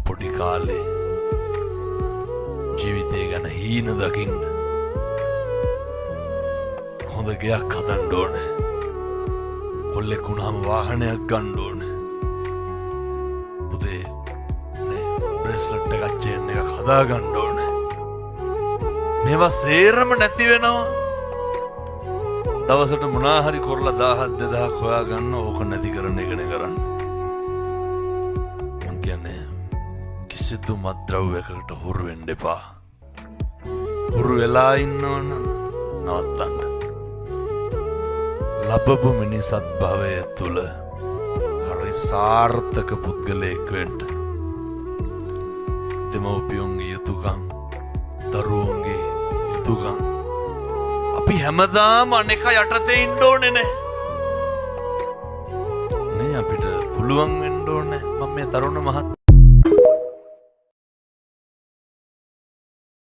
පොඩි කාලේ ජීවිතය ගැන හීන දකින්න හොඳ ගෙයක් හදන්න ඕනේ. කොල්ලෙක් වුණාම වාහනයක් ගන්න ඕනේ. පුතේ නේ බ්‍රේස්ලට් එකක් චේන් එකක් හදා ගන්න ඕනේ. මේවා සේරම නැති වෙනවා. දවසට මොනා හරි කරලා 1000 2000 හොයා ගන්න ඕක නැති කරන එකනේ කරන්නේ. මං කියන්නේ කිසිදු මත්ද්‍රව්‍යයකට හුරු වෙන්න එපා. හුරු වෙලා ඉන්නවනම් නවත්තන්න. ලබපු මිනිසත් භවය තුළ හරි සාර්ථක පුද්ගලයෙක් වෙන්න දෙමව්පියන්ගේ යුතුකම් දරුවන්ගේ යුතුකම් අපි හැමදාම අනෙක යටතේ ඉන්න ඕනේ නේ අපිට පුළුවන් වෙන්න ඕනේ. මම මේ තරුණ මහත්